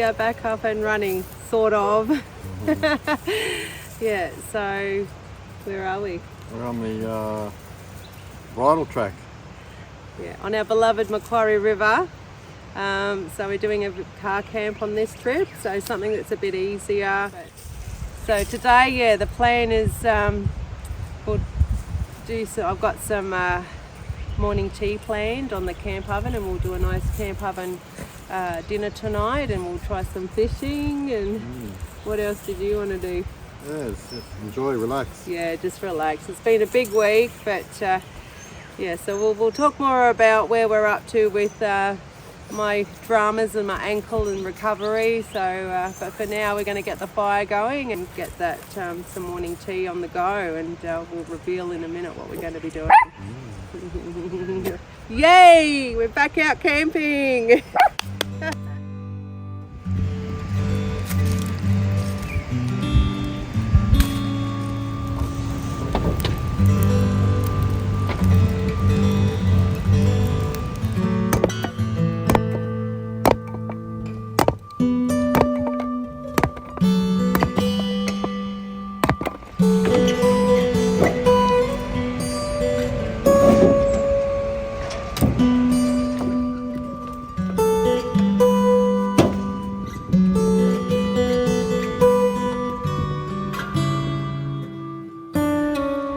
we are back up and running, sort of. Yeah, so where are we? We're on the bridle track. Yeah, on our beloved Macquarie River. So we're doing a car camp on this trip, so something that's a bit easier. So today, yeah, the plan is we'll do so. I've got some morning tea planned on the camp oven, and we'll do a nice camp oven dinner tonight, and we'll try some fishing. And what else did you want to do? Yeah, just enjoy, relax. Yeah, just relax. It's been a big week, but yeah, so we'll talk more about where we're up to with my dramas and my ankle and recovery. So, but for now, we're going to get the fire going and get that some morning tea on the go, and we'll reveal in a minute what we're going to be doing. Yay! We're back out camping.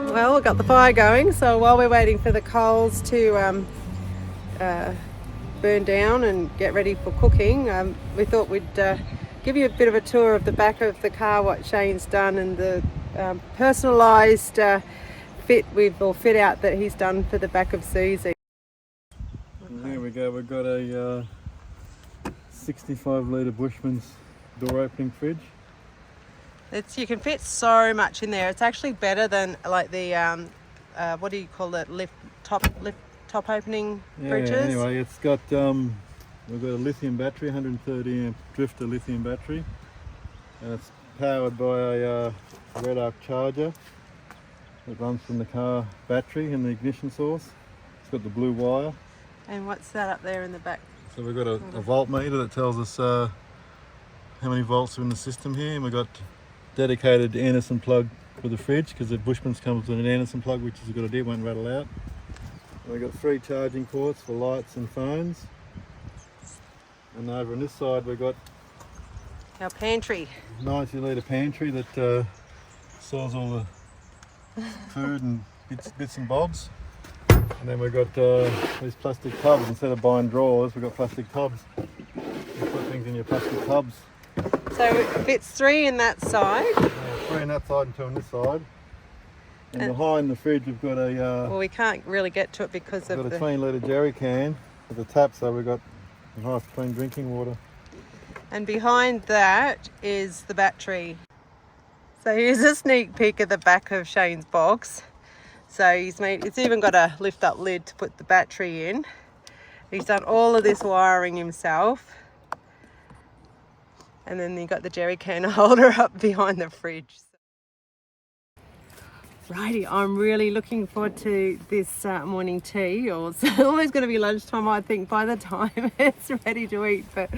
Well, we've got the fire going, so while we're waiting for the coals to burn down and get ready for cooking, we thought we'd give you a bit of a tour of the back of the car, what Shane's done, and the personalised fit out that he's done for the back of Susie. Here we go, we've got a 65 litre Bushman's door opening fridge. You can fit so much in there. It's actually better than like the what do you call it? Top opening fridges. Anyway, it's got we've got a lithium battery, 130 amp drifter lithium battery, and it's powered by a red arc charger that runs from the car battery and the ignition source. It's got the blue wire. And what's that up there in the back? So we've got a voltmeter that tells us how many volts are in the system here, and we've got dedicated Anderson plug for the fridge, because the Bushman's comes with an Anderson plug, which is a good idea, it won't rattle out. And we've got 3 charging ports for lights and phones. And over on this side we've got our pantry. 90 litre pantry that stores all the food and bits and bobs. And then we've got these plastic tubs. Instead of buying drawers, we've got plastic tubs. You put things in your plastic tubs. So it fits 3 in that side. 3 on that side and 2 on this side. And behind the fridge we've got a well, we can't really get to it because of the 20 litre jerry can with the tap, so we've got nice clean drinking water. And behind that is the battery. So here's a sneak peek at the back of Shane's box. So it's even got a lift up lid to put the battery in. He's done all of this wiring himself. And then you've got the jerry can holder up behind the fridge. Righty, I'm really looking forward to this morning tea, or it's always going to be lunchtime, I think, by the time it's ready to eat, but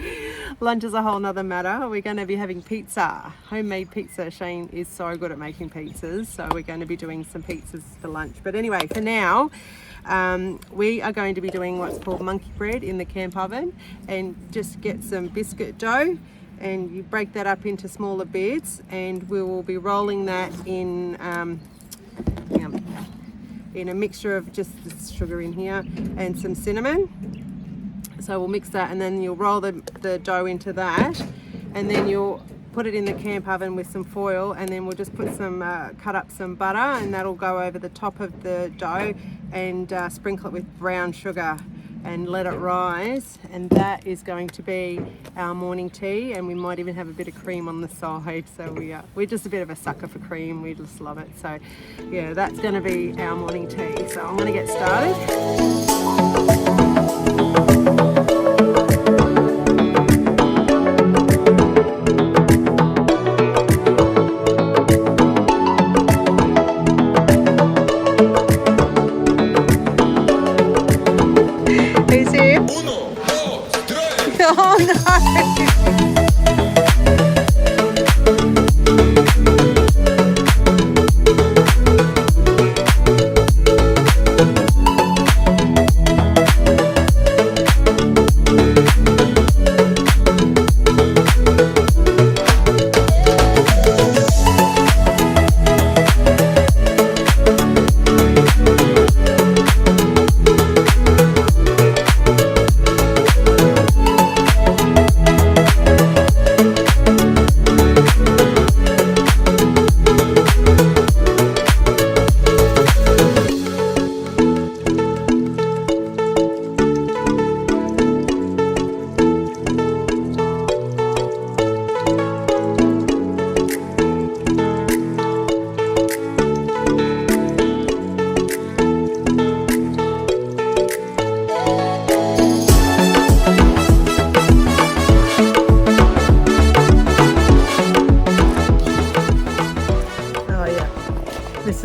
lunch is a whole nother matter. We're going to be having pizza, homemade pizza. Shane is so good at making pizzas, so we're going to be doing some pizzas for lunch. But anyway, for now, we are going to be doing what's called monkey bread in the camp oven, and just get some biscuit dough, and you break that up into smaller bits, and we will be rolling that in a mixture of just the sugar in here and some cinnamon. So we'll mix that, and then you'll roll the dough into that, and then you'll put it in the camp oven with some foil, and then we'll just put some cut up some butter, and that'll go over the top of the dough, and sprinkle it with brown sugar and let it rise, and that is going to be our morning tea, and we might even have a bit of cream on the side. So we're just a bit of a sucker for cream, we just love it. So yeah, that's going to be our morning tea. So I'm going to get started. Oh no!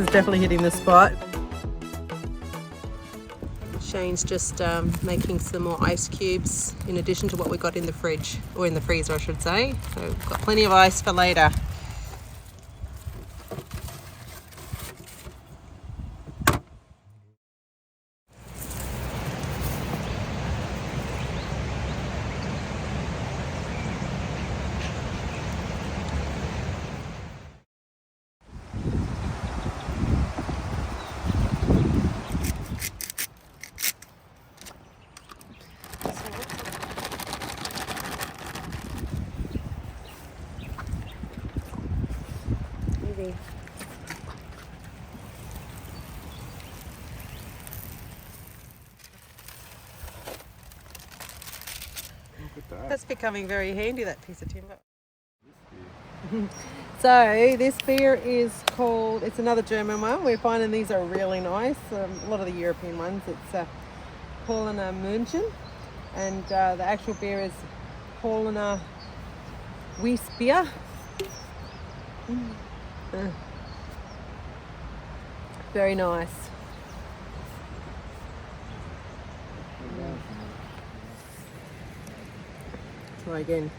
is definitely hitting the spot. Shane's just making some more ice cubes in addition to what we got in the fridge, or in the freezer I should say. So we've got plenty of ice for later. Easy. That's becoming very handy, that piece of timber. So this beer is called, it's another German one. We're finding these are really nice. A lot of the European ones. It's Paulaner München, and the actual beer is Paulaner Weissbier. Very nice. Try again.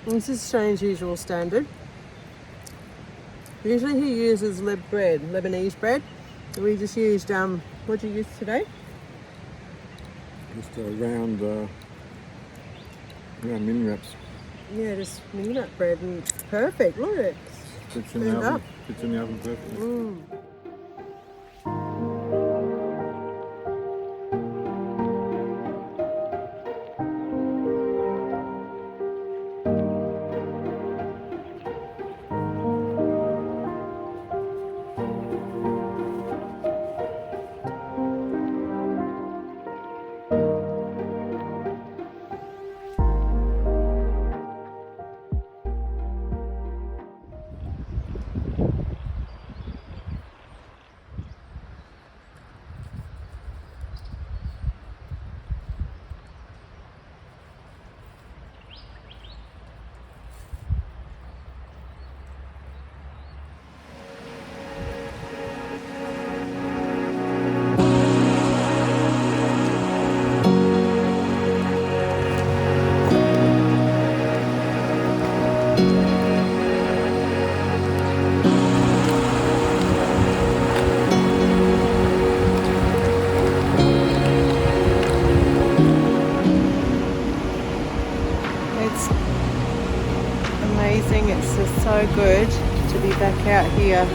This is Shane's usual standard. Usually he uses Lebanese bread. We just used, what did you use today? Just a round mini wraps. Yeah, just mini nut bread, and it's perfect. Look at it. Fits in the Turned oven. up. Fits in the oven perfectly. It's amazing. It's just so good to be back out here.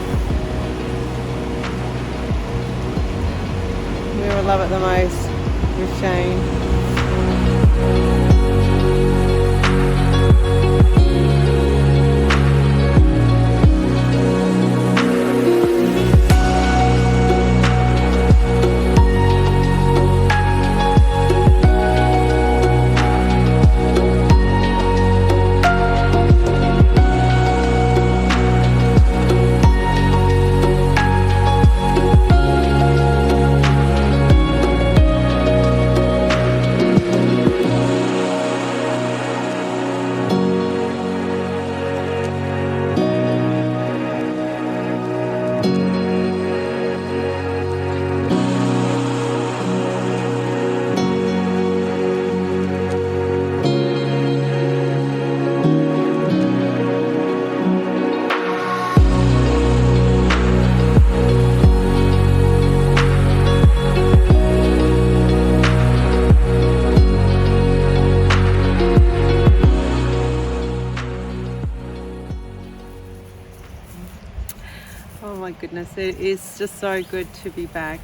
We will love it the most with Shane. Oh my goodness, it is just so good to be back.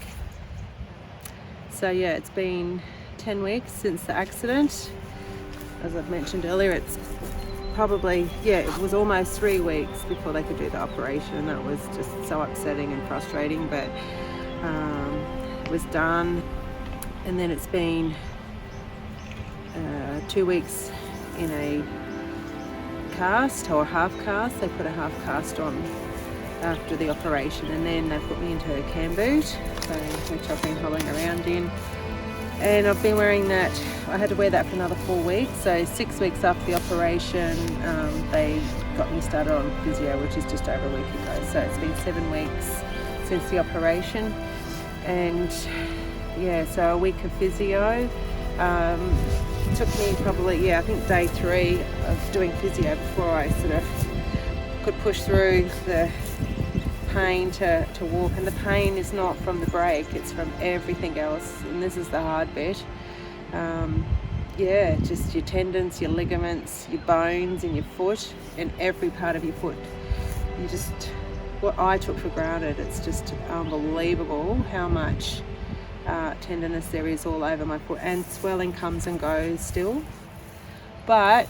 So yeah, it's been 10 weeks since the accident. As I've mentioned earlier, it's probably, yeah, it was almost 3 weeks before they could do the operation. That was just so upsetting and frustrating, but it was done. And then it's been 2 weeks in a cast, or half cast. They put a half cast on after the operation, and then they put me into a cam boot, which I've been hobbling around in, and I've been wearing that I had to wear that for another 4 weeks. So 6 weeks after the operation, they got me started on physio, which is just over a week ago. So it's been 7 weeks since the operation, and yeah, so a week of physio. Took me probably, I think day 3 of doing physio before I sort of could push through the pain to walk. And the pain is not from the break, it's from everything else, and this is the hard bit. Just your tendons, your ligaments, your bones in your foot, and every part of your foot. What I took for granted, it's just unbelievable how much tenderness there is all over my foot, and swelling comes and goes still. But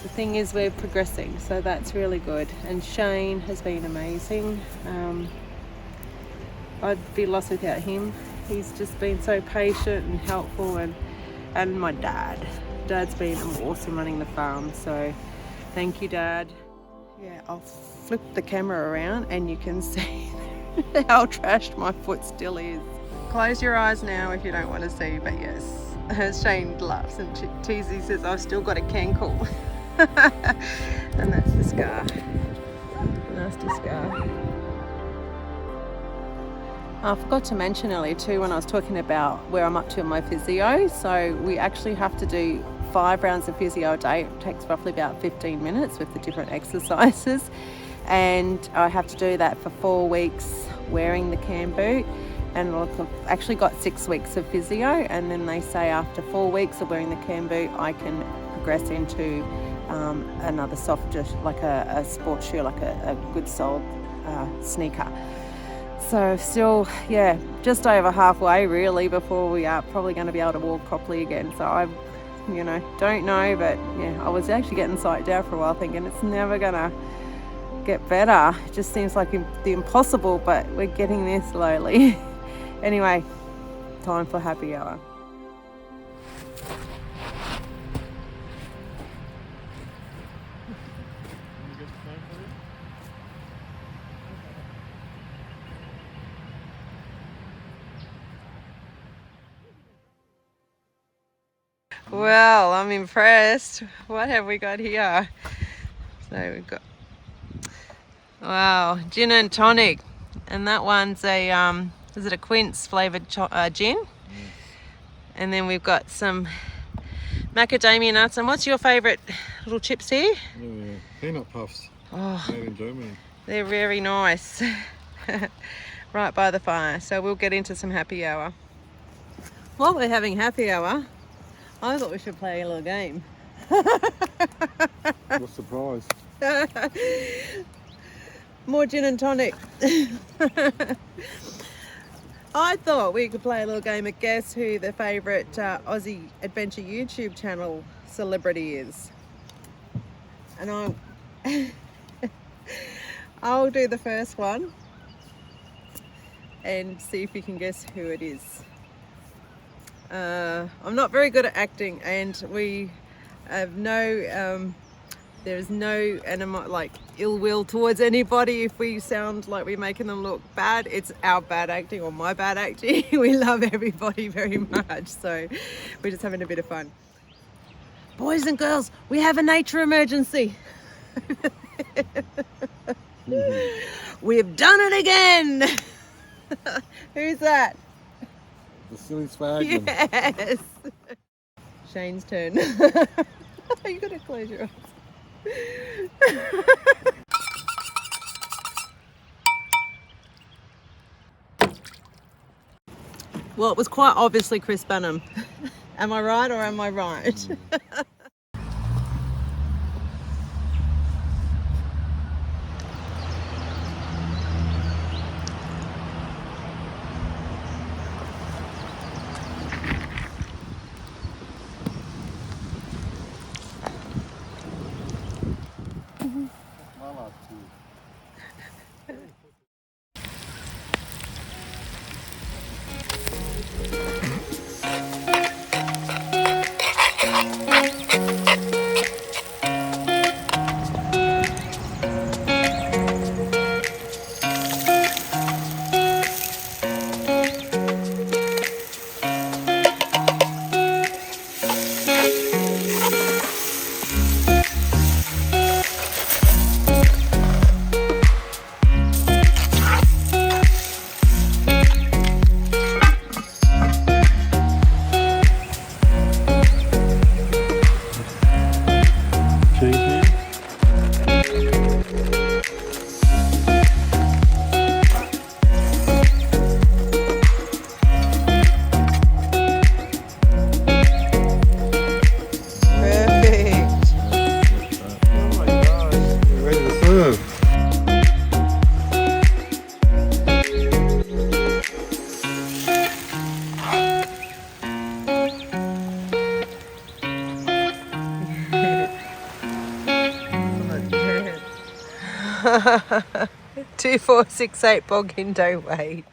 the thing is, we're progressing, so that's really good. And Shane has been amazing. I'd be lost without him. He's just been so patient and helpful, and my dad's been awesome running the farm, so thank you, Dad. Yeah, I'll flip the camera around and you can see how trashed my foot still is. Close your eyes now if you don't want to see, but yes, Shane laughs and teases, says I've still got a cankle. And that's the scar, nasty scar. I forgot to mention earlier too, when I was talking about where I'm up to in my physio, so we actually have to do 5 rounds of physio a day. It takes roughly about 15 minutes with the different exercises, and I have to do that for 4 weeks wearing the cam boot. And look, I've actually got 6 weeks of physio, and then they say after 4 weeks of wearing the cam boot I can progress into another softer, like a sports shoe, like a good soled sneaker. So still, just over halfway really before we are probably going to be able to walk properly again. So I don't know, but I was actually getting psyched out for a while, thinking it's never gonna get better. It just seems like the impossible, but we're getting there slowly. Anyway, time for happy hour. Well, I'm impressed. What have we got here? So we've got, wow, gin and tonic, and that one's a is it a quince flavoured gin? And then we've got some macadamia nuts. And what's your favourite little chips here? Peanut puffs. Oh, Made in Germany. they're very nice. Right by the fire. So we'll get into some happy hour. While we're having happy hour, I thought we should play a little game. What's the prize? More gin and tonic. I thought we could play a little game of guess who the favourite Aussie adventure YouTube channel celebrity is. And I'll do the first one and see if you can guess who it is. I'm not very good at acting, and we have there's no ill will towards anybody if we sound like we're making them look bad. It's our bad acting or my bad acting. We love everybody very much, so we're just having a bit of fun. Boys and girls, we have a nature emergency. We've done it again. Who's that? The silly swag. Yes. Shane's turn. You gotta close your eyes. Well, it was quite obviously Chris Bunham. Am I right or am I right? 2468 Bogindo Way.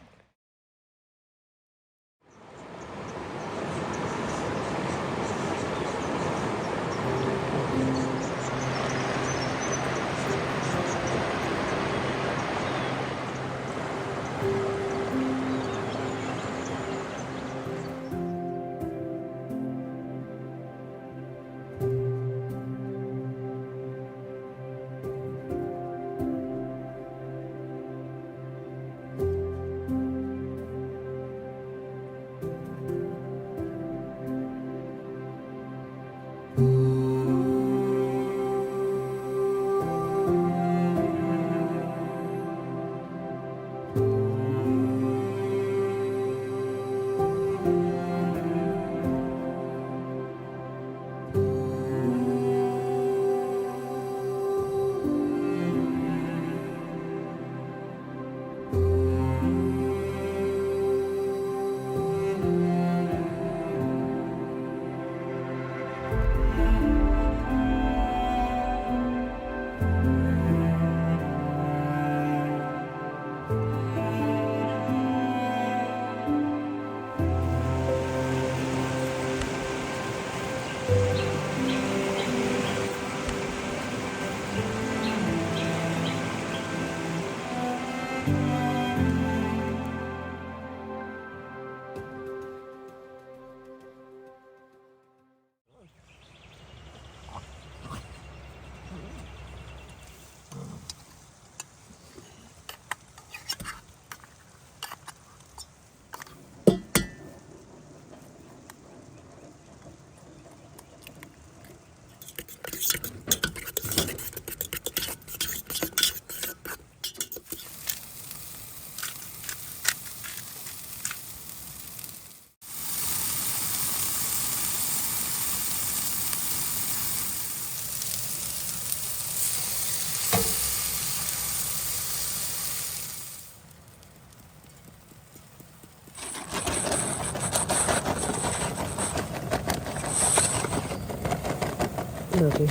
Lovely.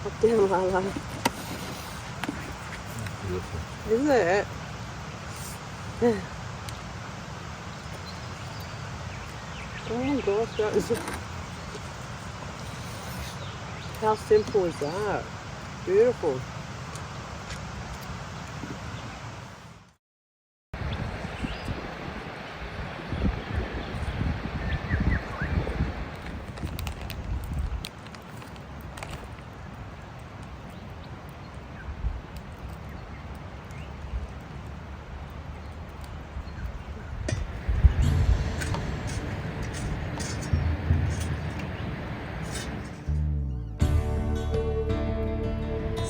Up down, Lala. Beautiful. Isn't it? Oh my gosh, that is... How simple is that? Beautiful.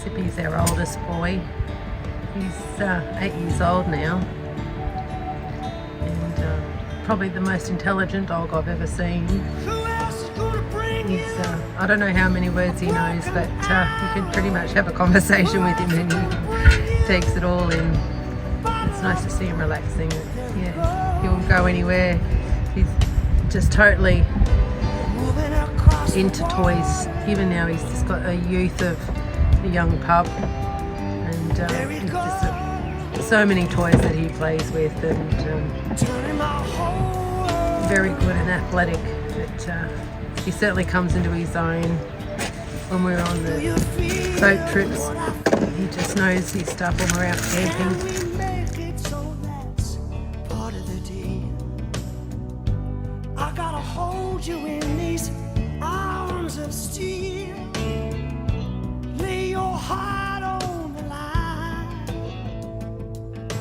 Sippy's our oldest boy. He's 8 years old now, and probably the most intelligent dog I've ever seen. He's, I don't know how many words he knows, but you can pretty much have a conversation with him and he takes it all in. It's nice to see him relaxing. Yeah, he'll go anywhere. He's just totally into toys. Even now he's just got a youth of a young pup, and he's just so many toys that he plays with, and very good and athletic. But he certainly comes into his own when we're on the boat trips. He just knows his stuff when we're out camping. I gotta hold you in these arms of steel. Lay your heart on the line.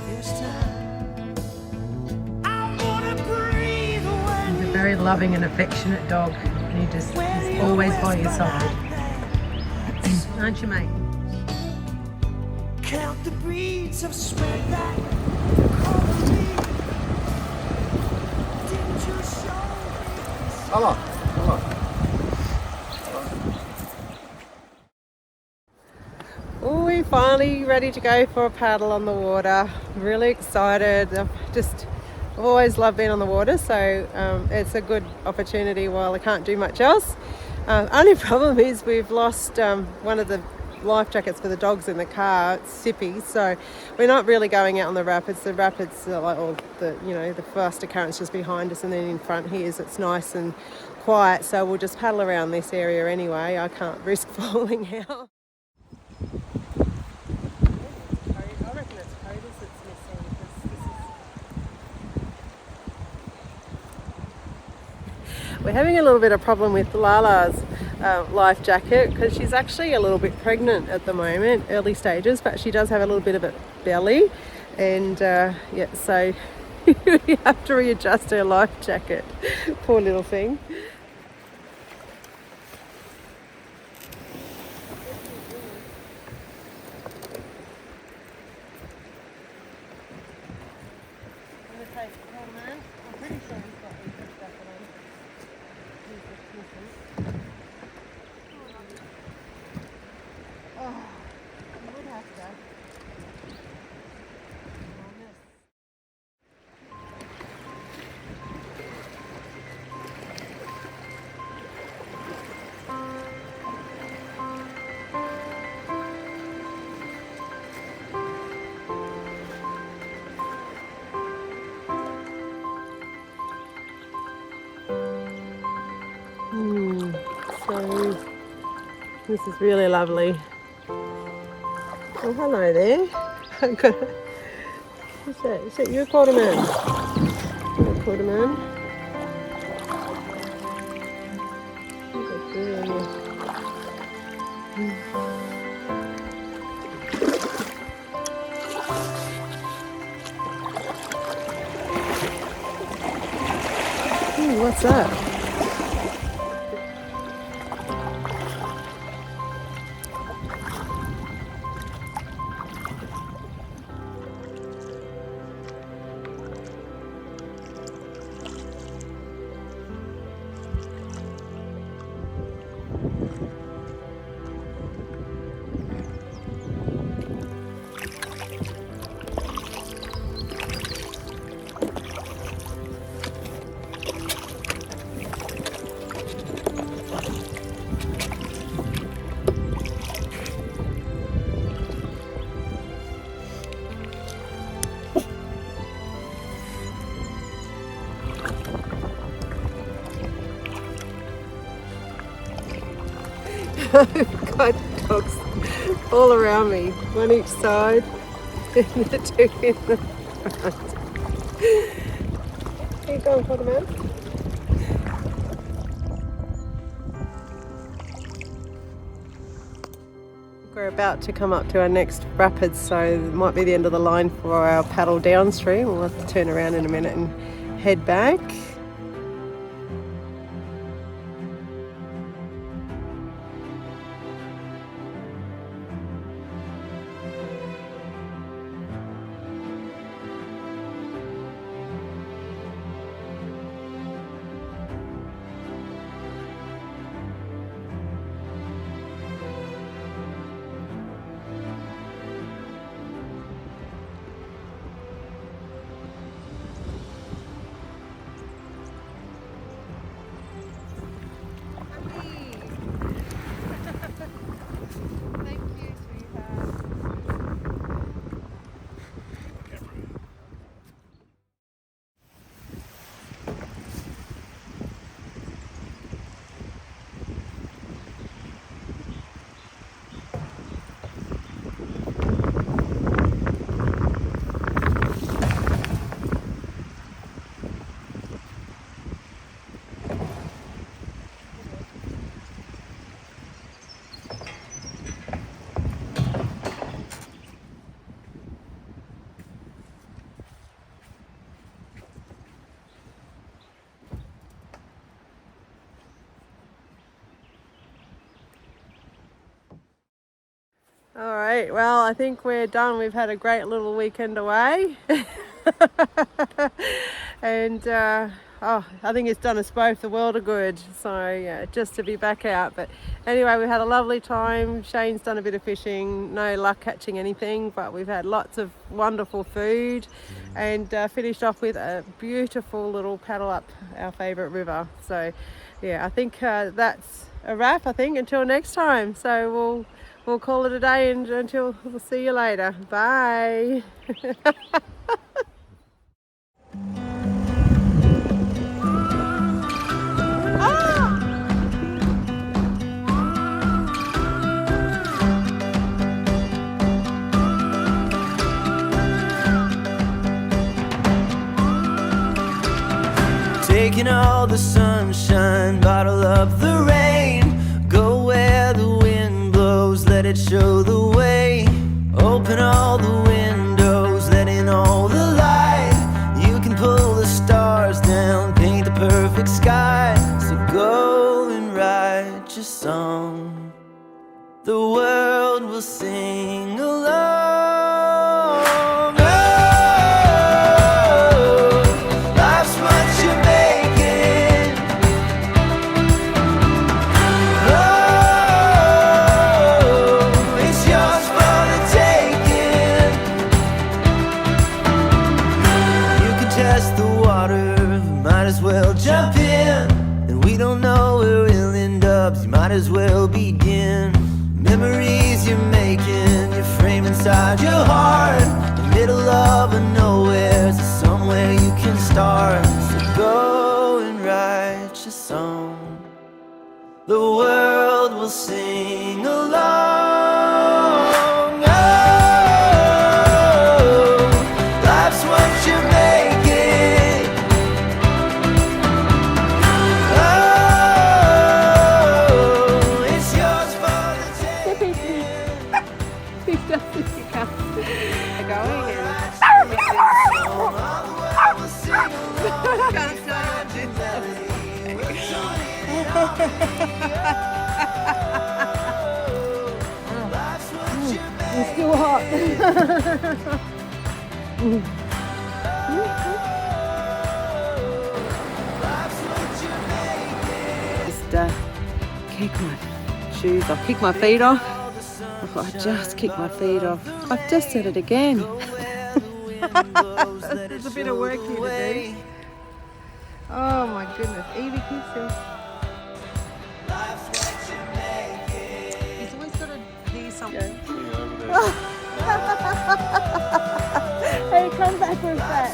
This time I wanna breathe when he's a very loving and affectionate dog, and he just is always by your side. Aren't you, mate? Count the beads of sweat that cover me. Didn't you show me? Come on, come on. Oh, So finally ready to go for a paddle on the water. Really excited. I've always loved being on the water, so it's a good opportunity while I can't do much else. Only problem is we've lost one of the life jackets for the dogs in the car. It's Sippy, so we're not really going out on the rapids. The rapids are like all the faster currents just behind us, and then in front here it's nice and quiet, so we'll just paddle around this area anyway. I can't risk falling out. I reckon it's coders that's missing, we're having a little bit of problem with Lala's life jacket because she's actually a little bit pregnant at the moment, early stages, but she does have a little bit of a belly, and so we have to readjust her life jacket. Poor little thing. I'm pretty sure he's got his jacket on. Oh, you would have to. So this is really lovely. Oh, hello there. What's that? Is that you, Quarterman? Hello, Quarterman. Ooh, what's that? I've got dogs all around me, one each side, and the two in the front. Here you go, Quarterman. We're about to come up to our next rapids, so it might be the end of the line for our paddle downstream. We'll have to turn around in a minute and head back. All right, well, I think we're done. We've had a great little weekend away. And I think it's done us both the world of good. So yeah, just to be back out. But anyway, we had a lovely time. Shane's done a bit of fishing, no luck catching anything, but we've had lots of wonderful food, and finished off with a beautiful little paddle up our favourite river. So yeah, I think that's a wrap. I think until next time. So we'll call it a day, and until we'll see you later. Bye. Taking all the sunshine, bottle up the rain. Go where the wind blows, let it show the way. Open all the windows, let in all the light. You can pull the stars down, paint the perfect sky. So go and write your song. The world will sing along. Jump in, and we don't know where we'll end up. You might as well begin. Memories you're making, you frame inside your heart. The middle of a nowhere's somewhere you can start. So go and write your song. The world will sing along. Oh, life's what you make. It's still hot. Just kick my shoes off, kick my feet off. I just kicked my feet off. I've just said it again. There's a bit of work here to do. Oh my goodness, Evie, kiss him. He's always got to do something. Hey, come back with that.